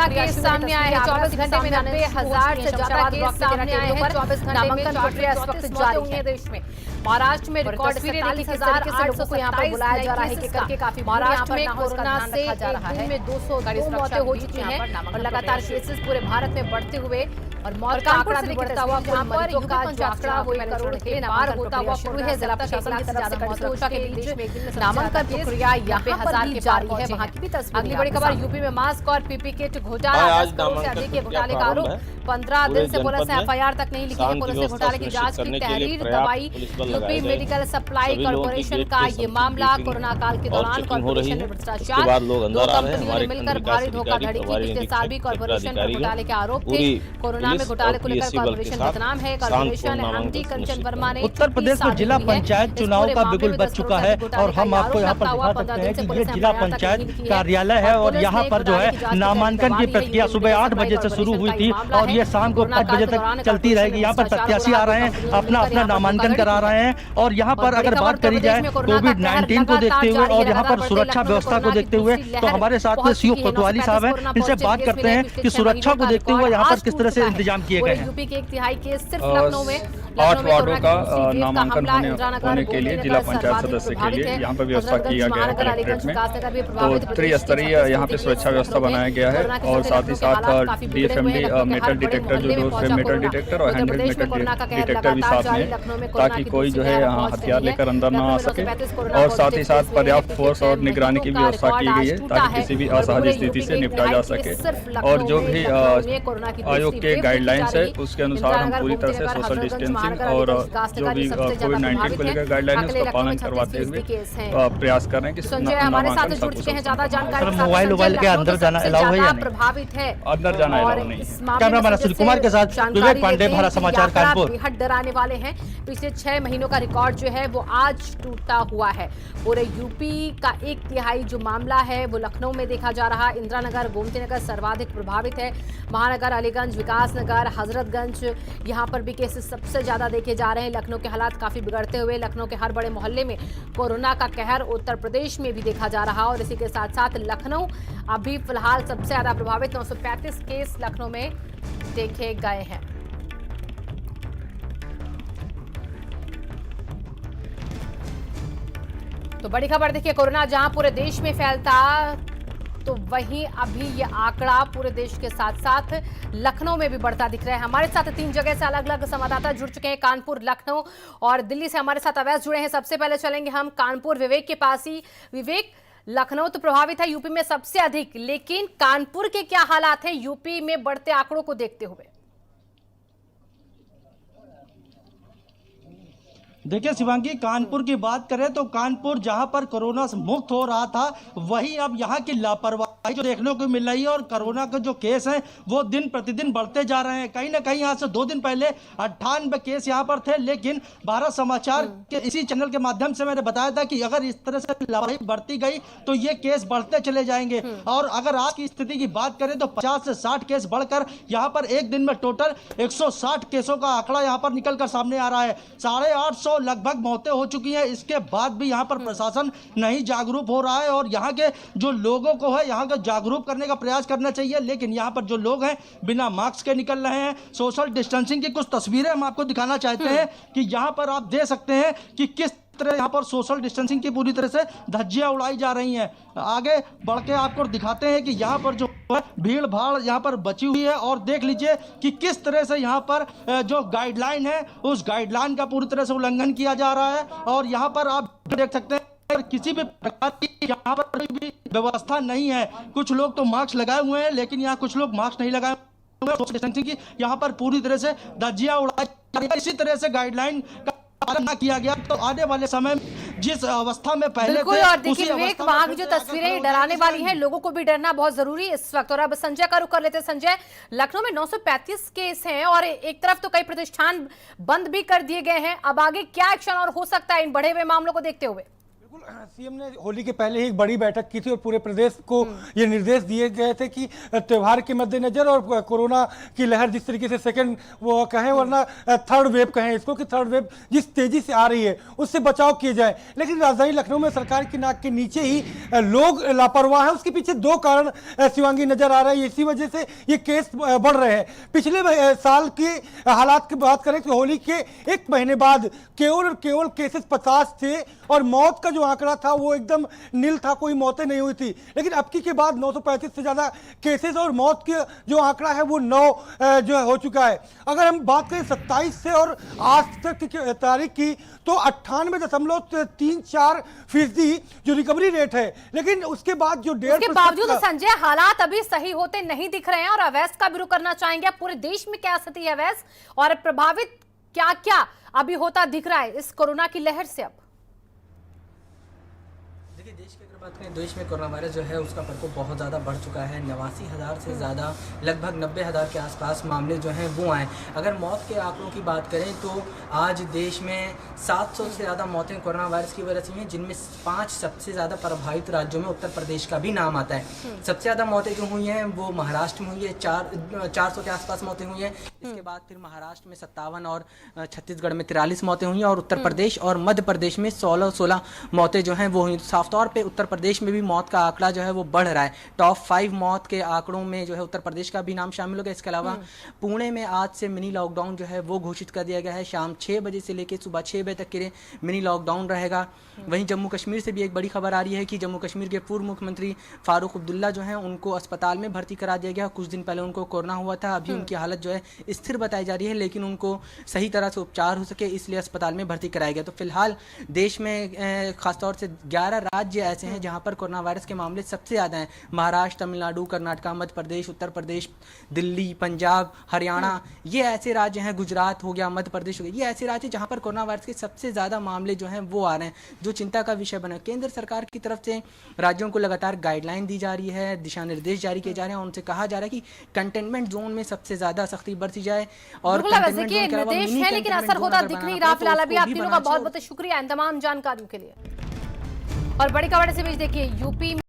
ज्यादा केस सामने आए हैं। 24 घंटे में 90,000 से ज्यादा केस सामने आए हैं। 24 घंटे में नामांकन प्रक्रिया इस वक्त जारी है देश में। महाराष्ट्र में रिकॉर्ड 47,800 को यहाँ पर बुलाया जा रहा है करके काफी महाराष्ट्र में कोरोना से एक दिन में 202 मौतें हो चुकी हैं और लगातार केसेस पूरे भारत में बढ़ते हुए और मौत का आंकड़ा भी बढ़ता हुआ मरीजों का जो आंकड़ा वो 1 करोड़ के पार होता हुआ शुरू है। जिला प्रशासन की तरफ से कड़ी सुरक्षा के बीच नामांकन प्रक्रिया यहाँ पे 1000 की जारी है। वहाँ की भी तस्वीर। अगली बड़ी खबर, यूपी में मास्क और पीपी किट घोटाला, 10 करोड़ से अधिक के घोटाले का आरोप। 15 दिन से पुलिस ने एफआईआर तक नहीं लिखी है। पुलिस ने घोटाले की जांच की तहरीर दवाई। यूपी मेडिकल सप्लाई कॉर्पोरेशन का ये मामला। कोरोना काल के दौरान कॉर्पोरेशन ने भ्रष्टाचार, 2 कंपनियों ने मिलकर भारी धोखाधड़ी की। पिछले साल भी कॉर्पोरेशन पर घोटाले के आरोप थे। कोरोना में घोटाले को लेकर कॉर्पोरेशन बदनाम है। कॉर्पोरेशन एमडी कंचन वर्मा ने उत्तर प्रदेश में जिला पंचायत चुनाव का बिगुल बज चुका है और हम आपको यहाँ पर दिखा सकते हैं कि ये जिला पंचायत कार्यालय है और यहाँ पर जो है नामांकन की प्रक्रिया सुबह 8 बजे से शुरू हुई थी और ये शाम को 5 बजे तक चलती रहेगी। यहाँ पर प्रत्याशी आ रहे हैं, अपना अपना नामांकन करा रहे हैं और यहाँ पर अगर बात करी जाए कोविड-19 को देखते हुए और यहाँ पर सुरक्षा व्यवस्था को देखते हुए तो हमारे साथ में सीओ कोतवाली साहब हैं, इनसे बात करते हैं कि सुरक्षा को देखते हुए यहाँ पर किस तरह से इंतजाम किए गए हैं। यूपी के 1/3 केस सिर्फ लखनऊ में 8 वार्डों का नामांकन होने के लिए जिला पंचायत सदस्य के लिए यहाँ पर व्यवस्था किया गया है कलेक्ट्रेट में। तो त्रिस्तरीय यहाँ पे सुरक्षा व्यवस्था बनाया गया है और साथ ही साथ डीएफएमडी मेटल डिटेक्टर जो मेटल डिटेक्टर और हैंड मेटल डिटेक्टर भी साथ में, ताकि कोई जो है यहाँ हथियार लेकर अंदर ना आ सके। और साथ ही साथ पर्याप्त फोर्स और निगरानी की व्यवस्था की गई है ताकि किसी भी असहज स्थिति से निपटा जा सके। और जो भी आयोग के गाइडलाइंस है उसके अनुसार हम पूरी तरह से सोशल डिस्टेंसिंग और जो भी कोविड-19 को लेकर गाइडलाइन है उसका पालन करवाते हुए प्रयास कर रहे हैं कि संजय हमारे साथ जुड़ चुके हैं। ज्यादा जानकारी मोबाइल के अंदर जाना अलाउ है या नहीं? प्रभावित है, अंदर जाना अलाउ नहीं। कैमरामैन सुनील कुमार के साथ विवेक पांडे, भारत समाचार कानपुर। बेहद डराने वाले हैं। पिछले 6 महीनों का रिकॉर्ड जो है वो आज टूटा हुआ है। पूरे यूपी का 1/3 जो मामला है वो लखनऊ में देखा जा रहा है। इंदिरा नगर, गोमती नगर सर्वाधिक प्रभावित है। महानगर, अलीगंज, विकास नगर, हजरतगंज, यहाँ पर भी केसेस सबसे ज्यादा देखे जा रहे हैं। लखनऊ के हालात काफी बिगड़ते हुए लखनऊ के हर बड़े मोहल्ले में कोरोना का कहर उत्तर प्रदेश में भी देखा जा रहा और इसी के साथ साथ लखनऊ अभी फिलहाल सबसे ज्यादा प्रभावित। 935 केस लखनऊ में देखे गए हैं। तो बड़ी खबर देखिए, कोरोना जहां पूरे देश में फैलता तो वहीं अभी ये आंकड़ा पूरे देश के साथ साथ लखनऊ में भी बढ़ता दिख रहा है। हमारे साथ 3 जगह से अलग अलग संवाददाता जुड़ चुके हैं। कानपुर, लखनऊ और दिल्ली से हमारे साथ अवैध जुड़े हैं। सबसे पहले चलेंगे हम कानपुर, विवेक के पास ही। विवेक, लखनऊ तो प्रभावित है यूपी में सबसे अधिक, लेकिन कानपुर के क्या हालात हैं यूपी में बढ़ते आंकड़ों को देखते हुए? देखिए शिवांगी, कानपुर की बात करें तो कानपुर जहां पर कोरोना से मुक्त हो रहा था वहीं अब यहां की लापरवाही जो देखने को मिल रही है और कोरोना के जो केस हैं वो दिन प्रतिदिन बढ़ते जा रहे हैं। कहीं ना कहीं यहाँ से 2 दिन पहले 98 केस यहाँ पर थे, लेकिन भारत समाचार के इसी चैनल के माध्यम से मैंने बताया था कि अगर इस तरह से लापरवाही बढ़ती गई तो ये केस बढ़ते चले जाएंगे। और अगर आज की स्थिति की बात करें तो 50 से 60 केस बढ़कर यहाँ पर एक दिन में टोटल 160 केसों का आंकड़ा यहाँ पर निकल कर सामने आ रहा है। 850 लगभग मौतें हो चुकी हैं। इसके बाद भी यहाँ पर प्रशासन नहीं जागरूक हो रहा है और यहाँ के जो लोगों को है यहाँ का जागरूक करने का प्रयास करना चाहिए, लेकिन यहाँ पर जो लोग हैं बिना मास्क के निकल रहे हैं। सोशल डिस्टेंसिंग की कुछ तस्वीरें हम आपको दिखाना चाहते हैं कि यहाँ पर आप देख सकते हैं कि किस तरह यहाँ पर सोशल डिस्टेंसिंग की पूरी तरह से धज्जियां उड़ाई जा रही हैं। आगे बढ़ के आपको दिखाते हैं कि यहाँ पर जो भीड़ भाड़ यहाँ पर बची हुई है और देख लीजिए कि किस तरह से यहाँ पर जो गाइडलाइन है उस गाइडलाइन का पूरी तरह से उल्लंघन किया जा रहा है। और यहाँ पर आप देख सकते हैं किसी भी प्रकार की यहाँ पर कोई भी व्यवस्था नहीं है। कुछ लोग तो मास्क लगाए हुए हैं लेकिन यहाँ कुछ लोग मास्क नहीं लगाए हुए। सोशल डिस्टेंसिंग की यहाँ पर पूरी तरह से धज्जियां उड़ाई जा रही है। इसी तरह से गाइडलाइन पालन न किया गया तो आने वाले समय जिस अवस्था में पहले थे, और देखिए विवेक, वहां की जो तस्वीरें डराने वाली हैं, लोगों को भी डरना बहुत जरूरी है इस वक्त। और अब संजय का रुख कर लेते हैं। संजय, लखनऊ में 935 केस हैं और एक तरफ तो कई प्रतिष्ठान बंद भी कर दिए गए हैं। अब आगे क्या एक्शन और हो सकता है इन बढ़े हुए मामलों को देखते हुए? सीएम ने होली के पहले ही एक बड़ी बैठक की थी और पूरे प्रदेश को ये निर्देश दिए गए थे कि त्योहार के मद्देनजर और कोरोना की लहर जिस तरीके से सेकंड वो कहें वरना थर्ड वेव कहें इसको कि थर्ड वेव जिस तेजी से आ रही है उससे बचाव किए जाए। लेकिन राजधानी लखनऊ में सरकार की नाक के नीचे ही लोग लापरवाह हैं। उसके पीछे दो कारण शिवांगी नजर आ रहा है। इसी वजह से ये केस बढ़ रहे हैं। पिछले साल के हालात की बात करें तो होली के एक महीने बाद केवल केसेस 50 थे और मौत का जो आंकड़ा था वो एकदम नील था, कोई मौतें नहीं हुई थी। लेकिन अब की के बाद 935 से ज्यादा केसेस और मौत के जो आंकड़ा है वो 9 जो है हो चुका है। अगर हम बात करें 27 से और आज तक की तारीख की तो 98.34% जो रिकवरी रेट है। लेकिन उसके बाद जो 1.5% के बावजूद संजय हालात अभी सही होते नहीं दिख रहे हैं और अवैध का भी रुख करना चाहेंगे। पूरे देश में क्या स्थिति है अवैध और प्रभावित क्या क्या अभी होता दिख रहा है इस कोरोना की लहर से? अब देखिए, देश की अगर बात करें, देश में कोरोना वायरस जो है उसका प्रकोप बहुत ज़्यादा बढ़ चुका है। 89,000 से ज़्यादा, लगभग 90,000 के आसपास मामले जो हैं वो आए। अगर मौत के आंकड़ों की बात करें तो आज देश में 700 से ज़्यादा मौतें कोरोना वायरस की वजह से हुई हैं, जिनमें 5 सबसे ज़्यादा प्रभावित राज्यों में उत्तर प्रदेश का भी नाम आता है। सबसे ज़्यादा मौतें जो हुई हैं वो महाराष्ट्र में हुई है, 400 के आसपास मौतें हुई हैं। इसके बाद फिर महाराष्ट्र में 57 और छत्तीसगढ़ में 43 मौतें हुई हैं और उत्तर प्रदेश और मध्य प्रदेश में 16 मौतें जो हैं वो हुई। साफ तौर पे उत्तर प्रदेश में भी मौत का आंकड़ा जो है वो बढ़ रहा है। टॉप 5 मौत के आंकड़ों में जो है उत्तर प्रदेश का भी नाम शामिल हो गया। इसके अलावा पुणे में आज से मिनी लॉकडाउन जो है वो घोषित कर दिया गया है। शाम 6 बजे से लेकर सुबह 6 बजे तक के लिए मिनी लॉकडाउन रहेगा। वहीं जम्मू कश्मीर से भी एक बड़ी खबर आ रही है कि जम्मू कश्मीर के पूर्व मुख्यमंत्री फारूक अब्दुल्ला जो हैं उनको अस्पताल में भर्ती करा दिया गया। कुछ दिन पहले उनको कोरोना हुआ था। अभी उनकी हालत जो है स्थिर बताई जा रही है, लेकिन उनको सही तरह से उपचार हो सके इसलिए अस्पताल में भर्ती कराया गया। तो फिलहाल देश में खासतौर से 11 राज्य ऐसे हैं जहां पर कोरोना वायरस के मामले सबसे ज़्यादा हैं। महाराष्ट्र, तमिलनाडु, कर्नाटक, मध्य प्रदेश, उत्तर प्रदेश, दिल्ली, पंजाब, हरियाणा, ये ऐसे राज्य हैं। गुजरात हो गया, मध्य प्रदेश हो गया, ये ऐसे राज्य जहां पर कोरोना वायरस के सबसे ज़्यादा मामले जो हैं वो आ रहे हैं, जो चिंता का विषय बना। केंद्र सरकार की तरफ से राज्यों को लगातार गाइडलाइन दी जा रही है, दिशा निर्देश जारी किए जा रहे हैं और उनसे कहा जा रहा है कि कंटेनमेंट जोन में सबसे ज़्यादा सख्ती बरती जाए। और निर्देश है लेकिन असर होता दिख नहीं रहा। फिलहाल अभी आप तीनों का बहुत बहुत शुक्रिया इन तमाम जानकारियों के लिए। और बड़ी खबर से बीच देखिए, यूपी